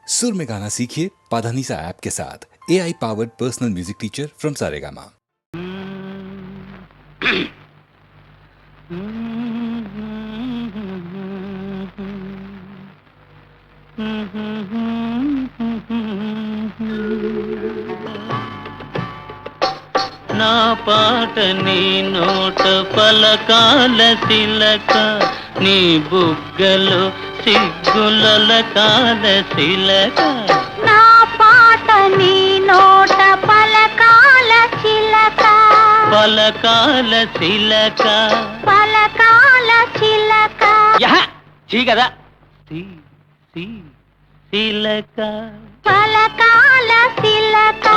सुर में गाना सीखिए पाधानीसा ऐप के साथ AI powered personal music teacher from Saregama. నా పాట నీ నోట పలకాల తిలక నీ బుగ్గలో సిగ్గుల కాల తిలక నా పాట నీ నోట పలకాల చిలక పలకాల తిలక పలకాల చిలక చీ కదా తిలక పలకాల చిలక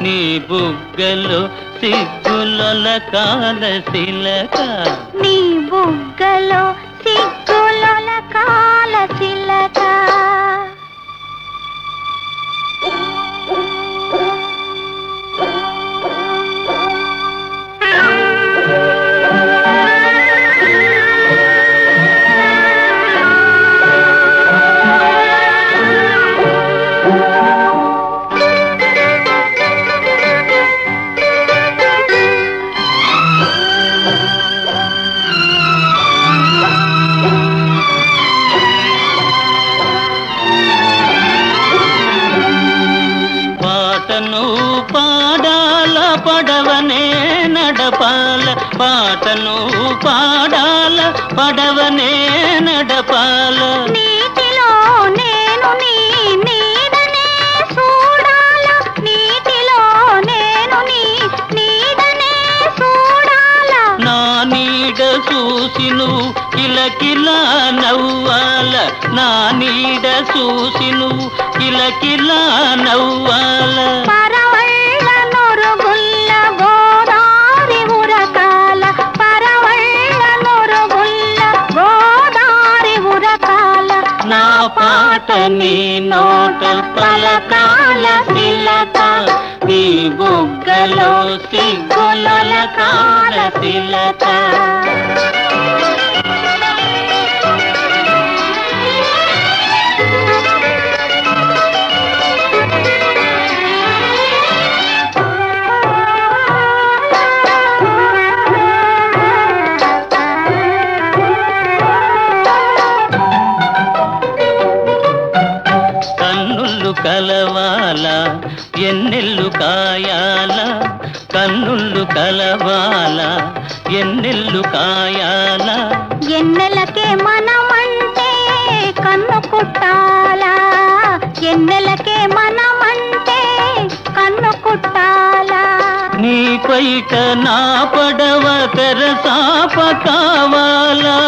నీ బుగ్గలో సిగ్గుల కాల తిలక నీ బుగ్గలో సిగ్గుల కాల చిలక పాటను పాడాల పడవనే నడపాల పాటను పాడాల పడవనే నడపాల నీటిలో నేను నీ నీడనే చూడాల నీటిలో నేను నీ నీడనే చూడాల నా నీడ చూసి నువ్వు కిలకిలా నవ్వాల నా నీడ చూసి నువ్వు కిలకిలా నవ్వాల పరవళ్ళ నొరుగుల్ల గోదారి ఉరకాల పరవళ్ళ నొరుగుల్ల గోదారి ఉరకాల నా పాట నీ నోట పలకాల తిలక నీ బుగ్గలో సిగ్గుల కాల తిలక కన్నుళ్ళు కలవాల ఎన్నెల్లు కాయాల కన్నుళ్ళు కలవాల ఎన్నెల్లు కాయాల ఎన్నెలకే మనమంటే కన్ను కుట్టాలా ఎన్నెలకే మనమంటే కన్ను కుట్టాలా నీ పైట నా పడవ తెరసాప కావాలా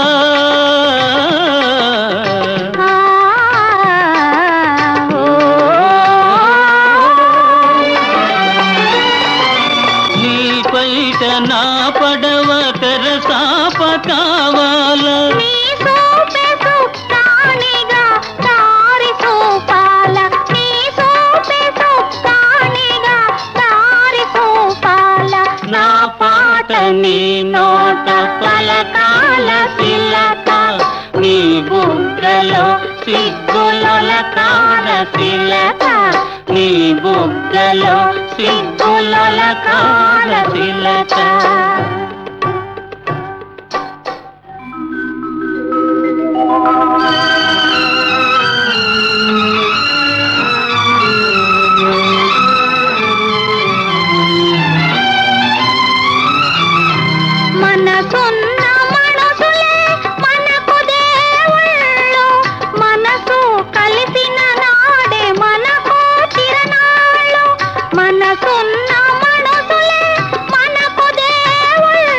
నీ పైట నా పడవ తెరసాప కావాలా నీ సోపే సుక్కానిగా దారి చూపాల నీ సోపే సుక్కానిగా దారి చూపాల నా పాట నీ నోట పలకాల తిలక నీ బుగ్గలో సిగ్గుల కాల తిలక నీ బుగ్గలో సిగ్గుల కాల తిలక మనసున్న మనసులే మనకు దేవుళ్ళు మనసు కలిసిన నాడే మనకు తిరణాళ్ళు మనసున్న మనసులే మనకు దేవుళ్ళు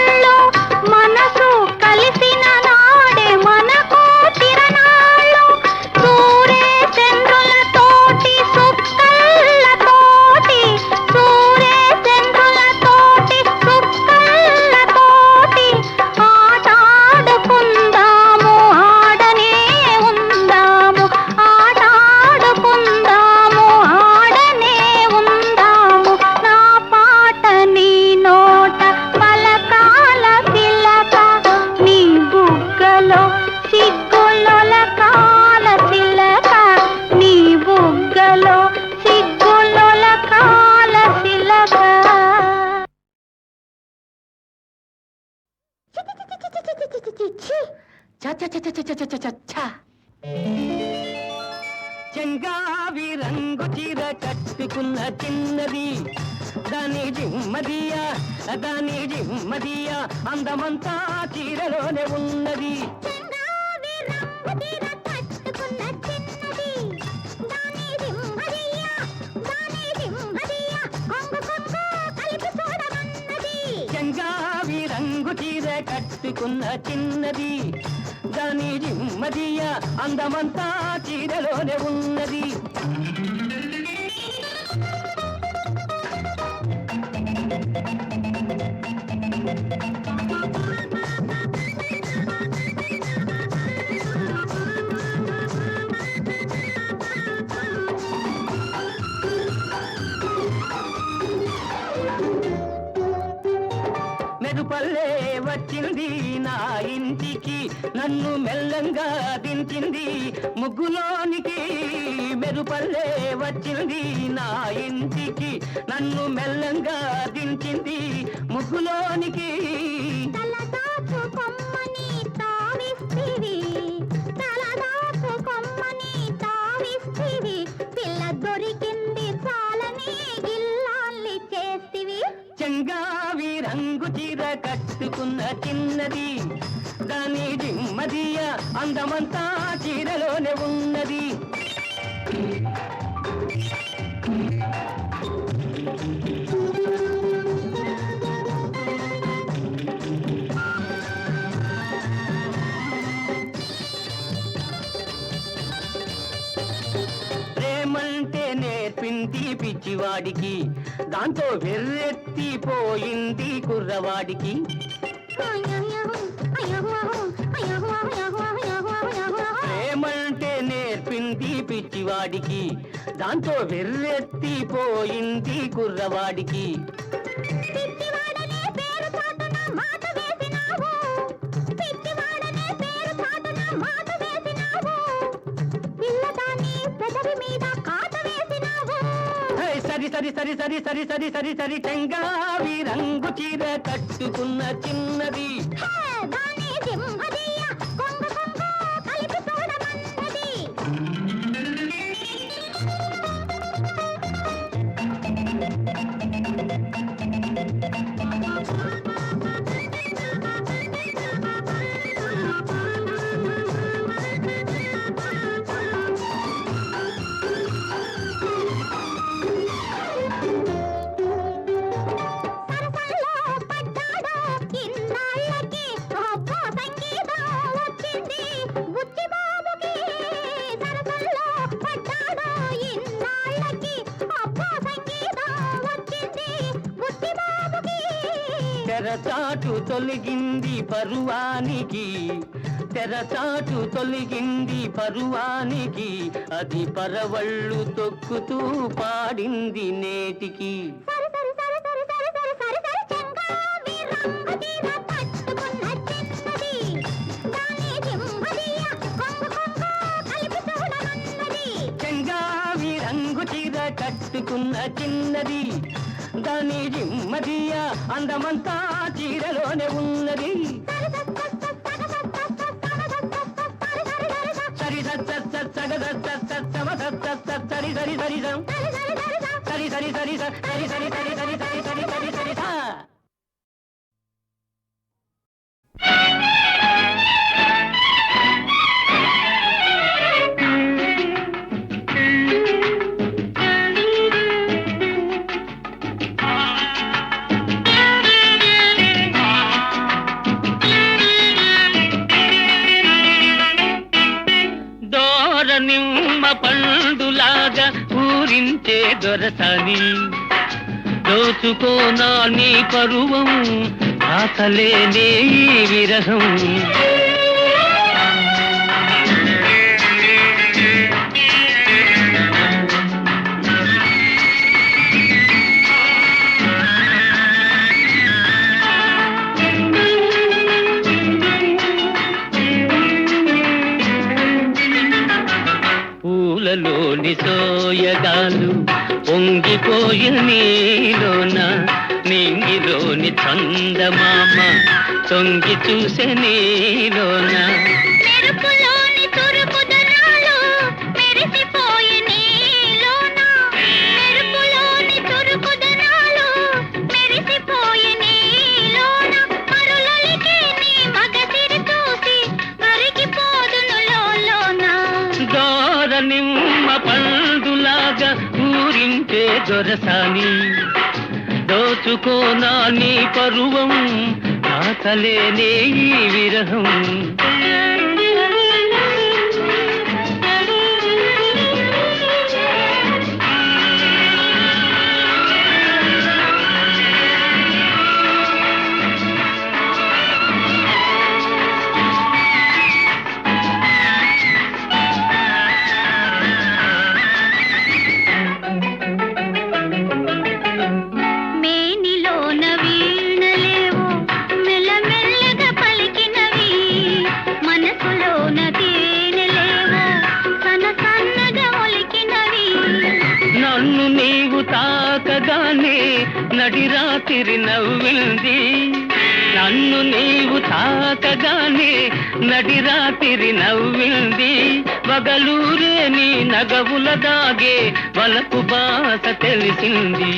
చెంగావి రంగు చీర కట్టుకున్న చిన్నది దాని జిమ్మదియా అందమంతా చీరలోనే ఉన్నది. చెంగావి రంగు చీర కట్టుకున్న చిన్నది దాని జిమ్మదియా అందమంతా చీరలోనే ఉన్నది. మెరుపల్లే వచ్చింది నా ఇంటికి నన్ను మెల్లంగా దించింది ముగ్గులోనికి. మెరుపల్లే వచ్చింది నా ఇంటికి నన్ను మెల్లంగా దించింది ముగ్గులోనికి. పిల్ల దొరికింది చాలని గిల్లాల్ని చేస్తివి. చెంగావి రంగు చీర కట్టుకున్న చిన్నది దాని జిమ్మదియా అందమంతా చీరలోనే ఉన్నది. ప్రేమంటే నేర్పింది పిచ్చివాడికి దాంతో వెర్రెత్తిపోయింది కుర్రవాడికి. ప్రేమంటే నేర్పింది పిచ్చివాడికి దాంతో వెర్రెత్తిపోయింది కుర్రవాడికి. సరి సరి సరి సరి సరి సరి సరి సరి చెంగావి రంగు చీర కట్టుకున్న చిన్నది తెరచాటు తొలగింది పరువానికి, తెరచాటు తొలగింది పరువానికి, అది పరవళ్ళు తొక్కుతూ పాడింది నేటికి. చెంగావి రంగు చీర కట్టుకున్న చిన్నది దాని జిమ్మదియా అందమంతా చీరలోనే ఉన్నది. సరి సరి సరి సరి సరి సరి సరి సరి సరి సరి సరి సరి నిమ్మ పండులాగా ఊరించే దొరసాని దోచుకోనా నీ పరువం ఆకలేనే విరహం. పూలలోని సోయగాలు పొంగిపోయి నీలోన, నింగిలోని చందమామ తొంగి చూసే నీలోన. ఉంటే దొరసాని దోచుకోనా నీ పరువం నాకలేనే ఈ విరహం నన్ను నీవు తాకగానే నడిరాత్రి నవ్వింది నన్ను నీవు తాకగానే నడిరాత్రి నవ్వింది వగలూరే నీ నగవుల దాగే వలపు బాస తెలిసింది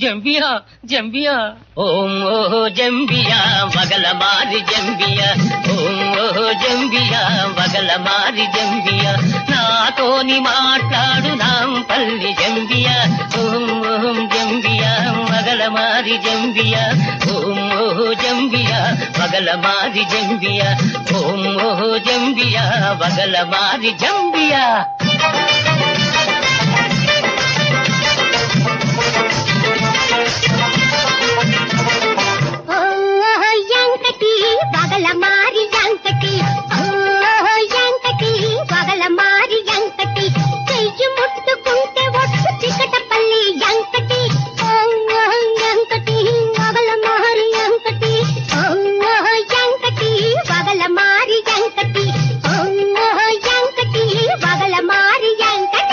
జంబియా జంబియా ఓం ఓహో జంబియా వగల మారి జంబియా ఓం ఓహో జంబియా వగల మారి జంబియా నాతోని మాట్లాడు నాంపల్లి జంబియా ఓం ఓం జంబియా వగల మారి జంబియా ఓం ఓహో జంబియా వగల మారి జంబియా ఓం ఓహో జంబియా వగల మారి జంబియా మారి యంకటి యంకటి పగల మారి యంకటి చెయ్యి ముట్టుకుంటే ఒట్టు చికటపల్లి యంకటి యంకటి పగల మారి యంకటి యంకటి పగల మారి యంకటి యంకటి పగల మారి యంకటి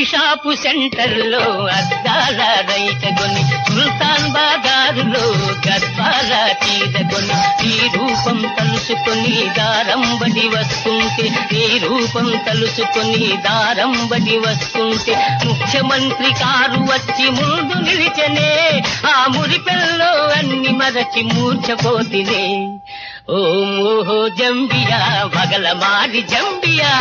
షాపు సెంటర్లో అద్దాల రైతగొని సుల్తాన్ బాజారులో గద్వాల చీరగొని ఈ రూపం తలుసుకొని దారంబడి వస్తుంటే ఈ రూపం తలుసుకొని దారంబడి వస్తుంటే ముఖ్యమంత్రి కారు వచ్చి ముందు నిలిచనే ఆ మురిపెల్లో అన్ని మరచి మూర్ఛపోతినే ఓం ఓహో జంబియా వగల మారి జంబియా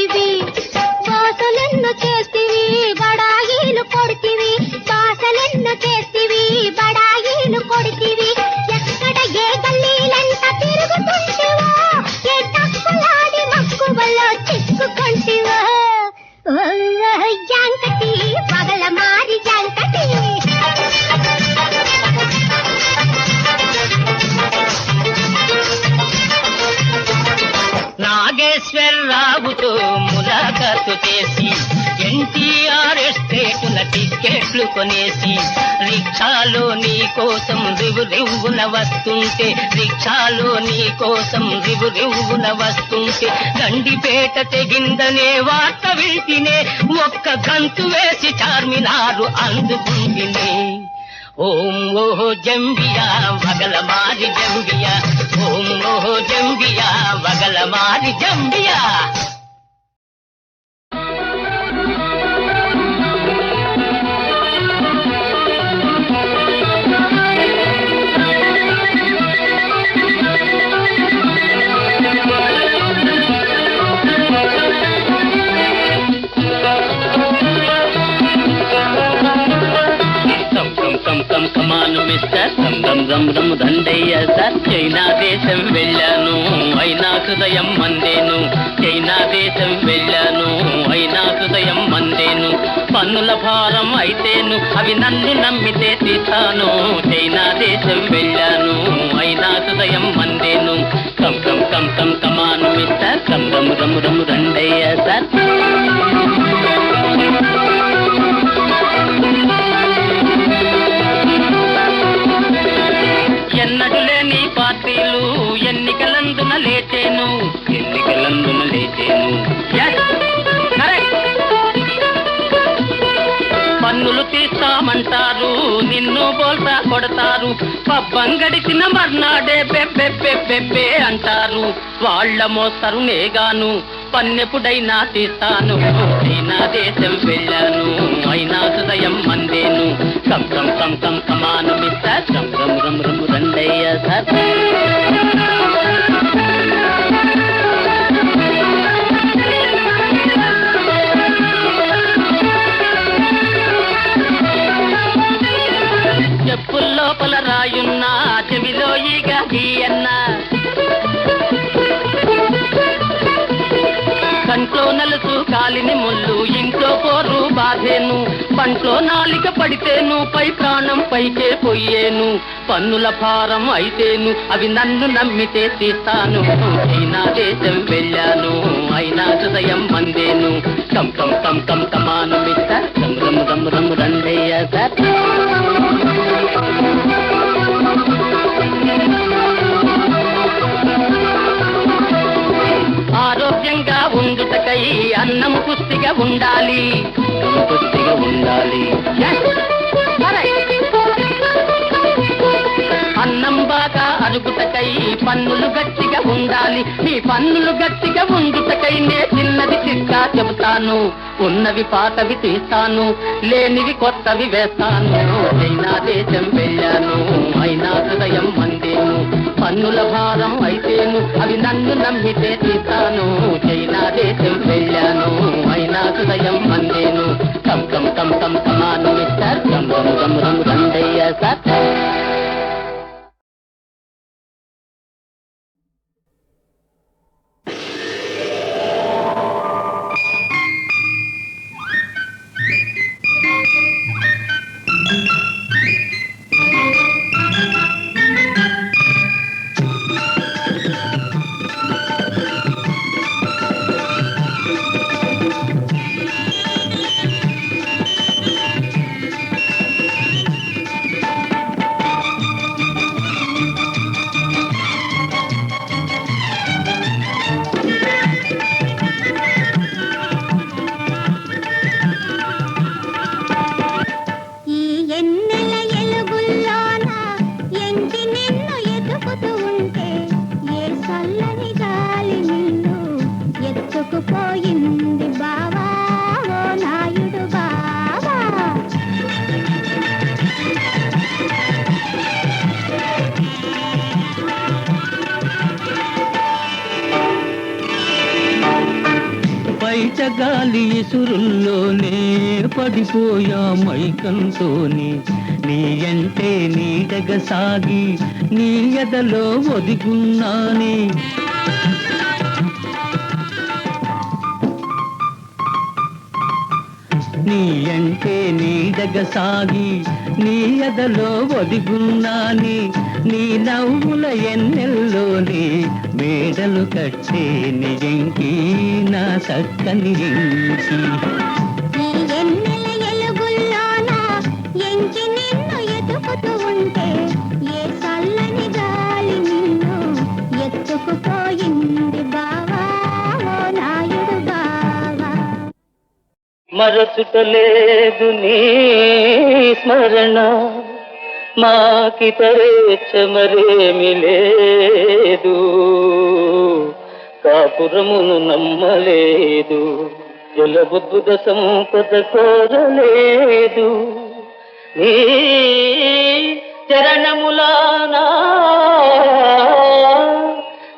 కొడితివి బాసలెన్ను చేస్తివి బడాయిలు కొడితివి బాసలెన్ను చేస్తివి బడాయిలు కొడితివి ఎక్కడ ఏ గల్లీలంట తిరుగుతుంటివో ఏ తక్కులాడి మక్కువలో చిక్కుకుంటివో జాంకటి పగల మారి జాంకటి నాగేశ్వరరావుతో ములాఖాతు చేసి ఎన్టీఆర్ ఎస్టేటుల టిక్కెట్లు కొనేసి రిక్షాలో నీ కోసం రివ్వున వస్తుంటే రిక్షాలో నీ కోసం రివ్వున వస్తుంటే గండిపేట తెగిందనే వార్త వింటినే ఒక్క గంతు వేసి చార్మినారు అందుకుంటినే ఓం ఓహో జంబియా వగల మారి జంబియా ఓం ఓహో జంబియా వగల మారి జంబియా కమాను మిస్టర్ రం దండయ్య సార్ చైనా దేశం వెళ్ళాను అయినా హృదయం మందేను చైనా దేశం వెళ్ళాను అయినా హృదయం మందేను పన్నుల భారం అయితేను అవి నన్ను నమ్మితే తీస్తాను చైనా దేశం వెళ్ళాను అయినా హృదయం మందేను కమాను మిస్టర్ రం దండయ్య సార్ ఎన్నడు లేని పార్టీలు ఎన్నికలందున లేచేను పన్నులు తీస్తామంటారు నిన్ను బోల్తా కొడతారు పబ్బం గడిచిన మర్నాడే బెబ్బెబ్బెబ్బెబ్బే అంటారు వాళ్ళ మోస్తరు నేగాను పన్నెప్పుడైనా తీస్తాను చైనా దేశం వెళ్ళాను అయినా హృదయం మందేను కమాను మిస్టర్ రం రండయ్య సార్ చెప్పుల్లోపల రాయున్నా చెవిలో ఈగ గీయన్నా కంట్లో నలుసు కాలిని ముళ్ళు ఇంట్లో పోరు బాధేను పంట్లో నాలిక పడితేను పై ప్రాణం పైకే పొయ్యేను పన్నుల భారం అయితేను అవి నన్ను నమ్మితే తీస్తాను చైనా దేశం వెళ్ళాను అయినా హృదయం మందేను కమాను మిస్టర్ రం రండయ్య సార్ ఆరోగ్యంగా ఉండుటకై అన్నం పుష్టిగా ఉండాలి అన్నం బాగా అరుగుటకై పన్నులు గట్టిగా ఉండాలి నీ పన్నులు గట్టిగా ఉండుటకై నే చిన్నది చిట్కా చెబుతాను ఉన్నవి పాతవి తీస్తాను లేనివి కొత్తవి వేస్తాను చైనా దేశం వెళ్ళాను అయినా హృదయం మందేను పన్నుల భారం అయితేను అవి నన్ను నమ్మితే తీస్తాను చైనా దేశం వెళ్ళాను అయినా హృదయం మందేను కమాను మిస్టర్ రం రండయ్య సార్ బయట గాలి ఇసురుల్లోనే పడిపోయా మైకంతోనే నీ అంటే నీడగ సాగి నీ ఎదలో ఒదిగున్నానే నీ అంటే నీడగ సాగి నీ ఎదలో ఒదిగున్నానే నీ నవ్వుల ఎన్నెల్లోనే మేడలు కట్టే నిజంకి నా చక్కని ఎంకి ఈ ఎన్నెల ఎలుగుల్లోన ఎంకి నిన్ను ఎతుకుతూ ఉంటే ఏ చల్లని గాలి నిన్ను ఎత్తుకుపోయింది బావా ఓ నాయుడు బావా మరచుటలేదు నీ స్మరణ మాకితరేచ్చ మరేమి లేదు కాపురమును నమ్మలేదు జలబుద్ధుద సంపద కోరలేదు నీ చరణములానా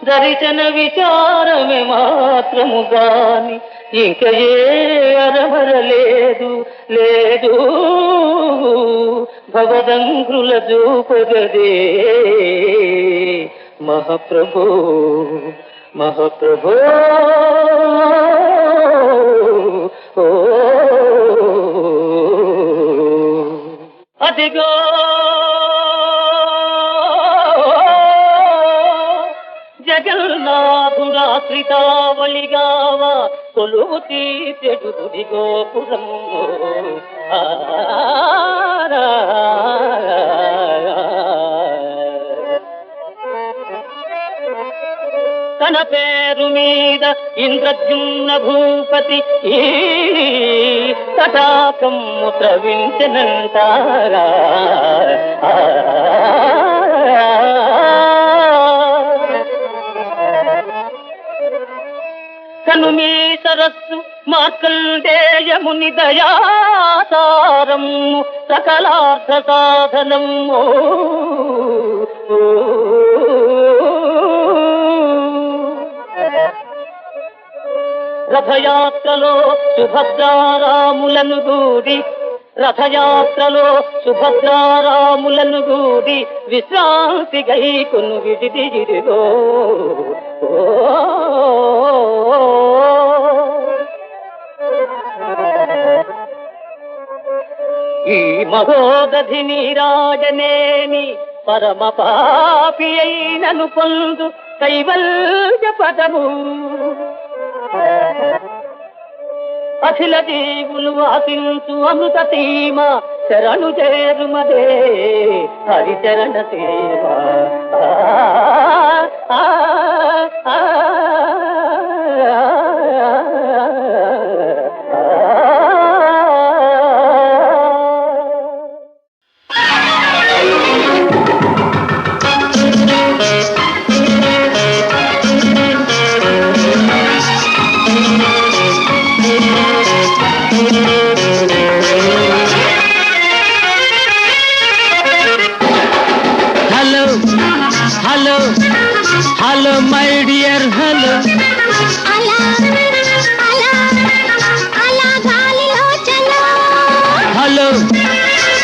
దర్శన విచారమే మాత్రము గాని ఇంక ఏ అరమరలేదు లేదు భవదంగ్రుల చూపగదే మహాప్రభో మహాప్రభో ఓ అదిగో జగన్నాథుడాశ్రితావళిగావా కొలువు తీర్చెడుది గోపురము తన పేరు మీద ఇంద్రద్యుమ్న భూపతి ఈ తటాకము త్రవించనంటారా కను మీ సరస్సు మార్కండేయముని దయాసారము సకలార్థ సాధనము రథయాత్రలో సుభద్రారాములను గూడి రథయాత్రలో సుభద్రారాములను గూడి విశ్రాంతి గైకొను విడిదిగిరిలో ఈ మహోదధి నీరాజనేని పరమ పాపి అయినను పొందు కైవల్య పదము అఖిల జీవులు వాసించు అమృత సీమ శరణు చేరుమదే హరిచరణ సేవ హలో మై డియర్ హలో అలా అలా అలా గాలిలో చలో hello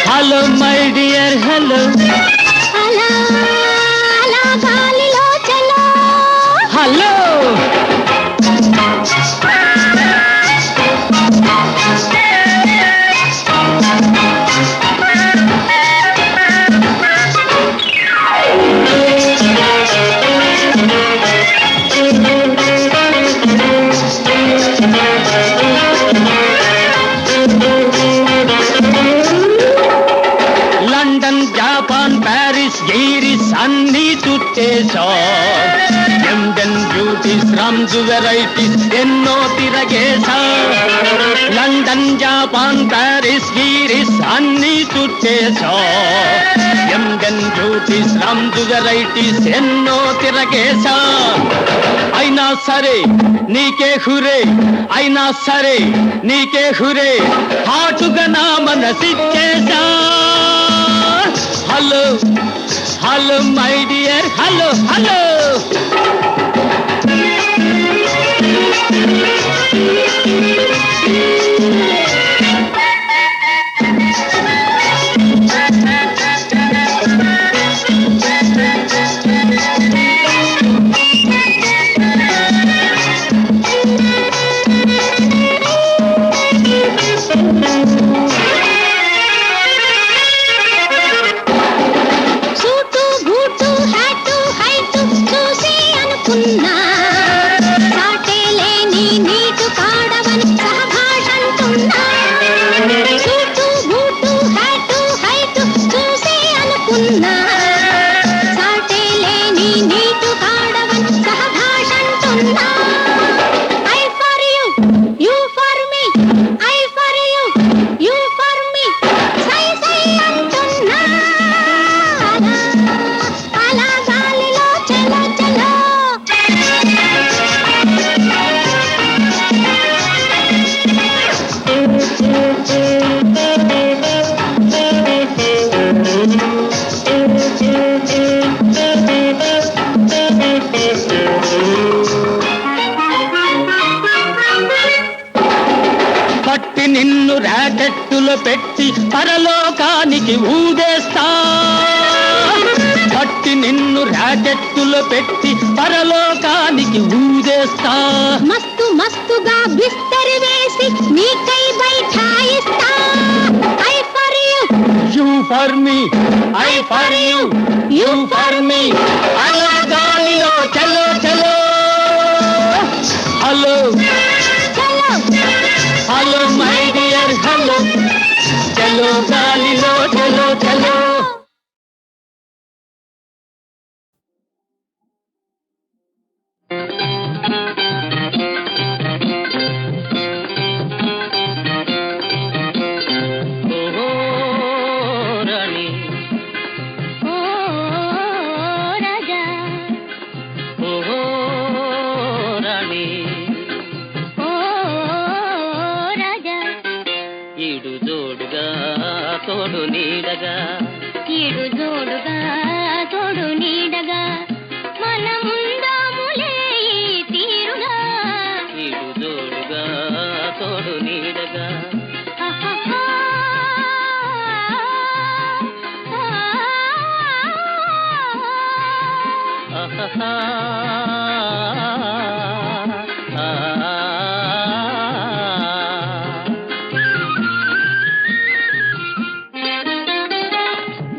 hello my dear hello అలా అలా గాలిలో చలో హలో లండన్ జపాన్ ప్యారిస్ గైరిస్ అన్ని చుట్టేశా ఎండెన్ బ్యూటీస్ రామ్జు వెరైటీస్ ఎన్నో తిరగేశా లండన్ జపాన్ ప్యారిస్ గైరిస్ అన్ని చుట్టేశా ఎండెన్ బ్యూటీస్ రామ్జు వెరైటీస్ ఎన్నో తిరగేశా అయినా సరే నీకే హురే అయినా సరే నీకే హురే హాటుగా నా మనసిచ్చేశా hello hello my dear hello hello పట్టి నిన్ను రాకెట్టులో పెట్టి పరలోకానికి ఊదేస్తా, పట్టి నిన్ను రాకెట్టులో పెట్టి పరలోకానికి ఊదేస్తా. మస్తు మస్తుగా బిస్తరి వేసి నీకై బైఠాయిస్తా. I for you, you for me, I for you, you for me. అలా గాలిలో చలో చలో, హలో చలో హలో మై డియర్ హలో, చలో గాలిలో చలో చలో. ఓహో రాణి, ఓ రాజా, ఓహో రాణి, ఓ రాజా. ఈడు జోడుగా తోడు నీడగా, ఈడు జోడుగా తోడు నీడగా మనముందాములే ఈ తీరుగా. ఈడు జోడుగా తోడు నీడగా. ఆహాహా. ఆహాహా.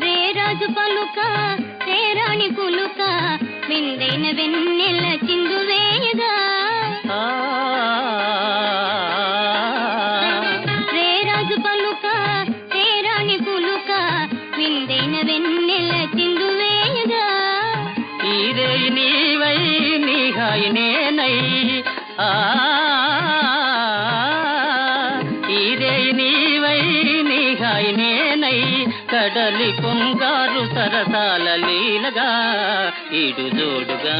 రేరాజు పలుక రేరాణి కులుక విందైన వెన్నెల చిందు వేయగా. రేరాజు పలుక రేరాణి కులుక విందైన వెన్నెల చిందు వేయగా. ఈరే నీవై నీహాయి నేనై, ఈరే నీవై నీహాయి నేనై కడలి పొంగారు సరసాల లీలగా. ఈడు జోడుగా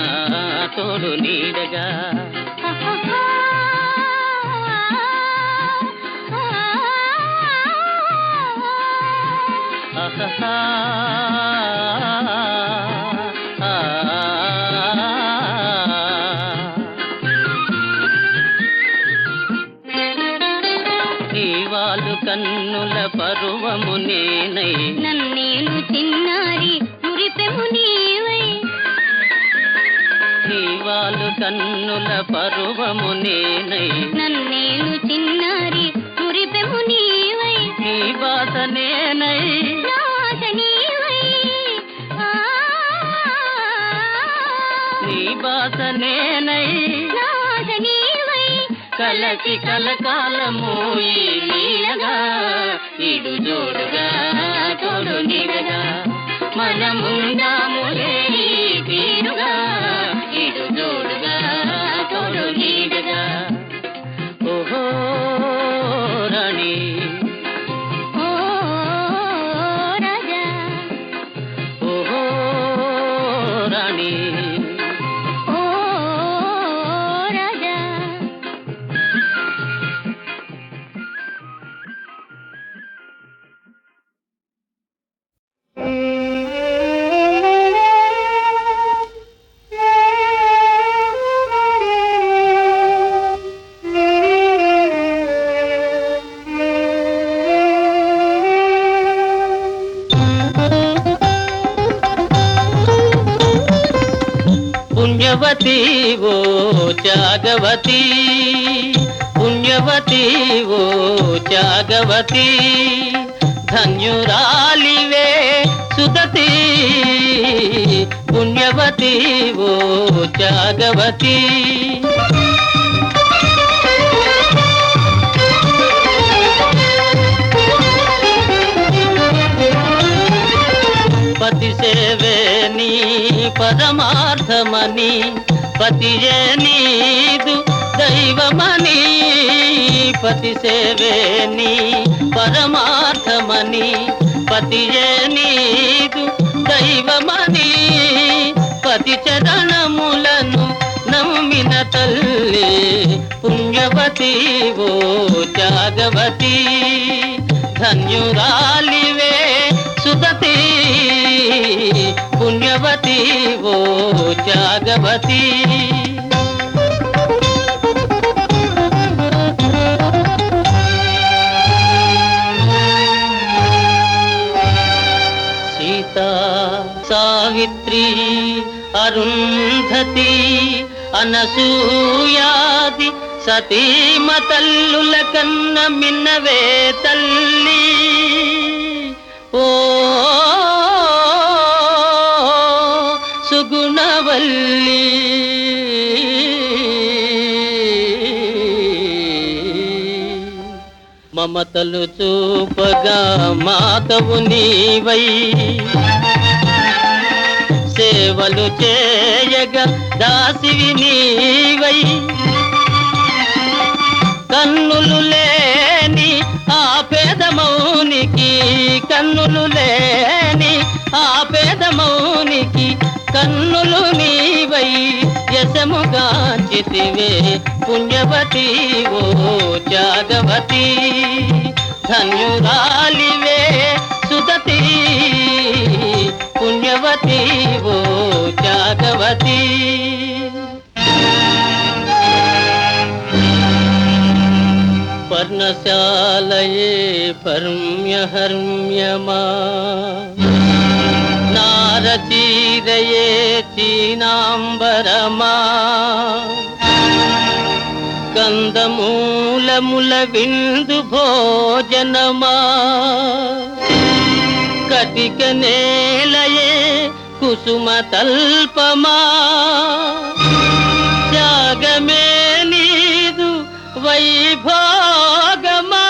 తోడు నీడగా. ఆహాహా. ఆహాహా. నీవాలు కన్నుల పరువము నేనై, నన్నేను చిన్నారి మురిపెము నీవై. నీవాలు కన్నుల పరువము నేనై, నన్నేను చిన్నారి మురిపెము నీవై. నీ బాస నేనై, నాశ నీవై. నీ బాస నేనై నాశ నీవై. కలసి కలకాలము ఈ లీలగా. ఈడు జోడుగా తోడు నీడగా మనముందాములే ఈ తీరుగా. ఈడు జోడుగా తోడు నీడగా. ఓహో రాణి, ఓ రాజా, ఓహో రాణి, ఓ రాజా. పుణ్యవతి ఓ త్యాగవతి, పుణ్యవతి ఓ త్యాగవతి, ధన్యురాలివే సుదతి. పుణ్యవతి ఓ త్యాగవతి. పతి సేవే నీ పరమార్థమని, పతియే నీదు దైవమని. పతి సేవే నీ పరమార్థమని, పతియే నీదు దైవమని. పతి చరణములను నమ్మిన తల్లి పుణ్యవతి ఓ త్యాగవతి, ధన్యురాలివే సుదతి. పుణ్యవతి ఓ త్యాగవతి. సావిత్రి అరుంధతి అనసూయాది సతీమ తల్లుల కన్న మిన్నవే తల్లి ఓ సుగుణవల్లి మమతలు చూపగా మాతవు నీవై సేవలు చేయగా దాసివి నీవై కన్నులు లేని ఆ పేదమౌనికి కన్నులు లేని ఆ పేదమౌనికి కన్నులు నీవై యశముగాంచితివే పుణ్యవతి ఓ జాగవతి ధన్యురాలివే సుదతి పుణ్యవతి ఓ జాగవతి పర్ణశాలయే పర్మ్యహర్మ్యమా నారచీరయే చీనాంబరమా కందమూలముల విందు భోజనమా కటిక నేలయే కుసుమ తల్పమా త్యాగమే నీదు వైభోగమా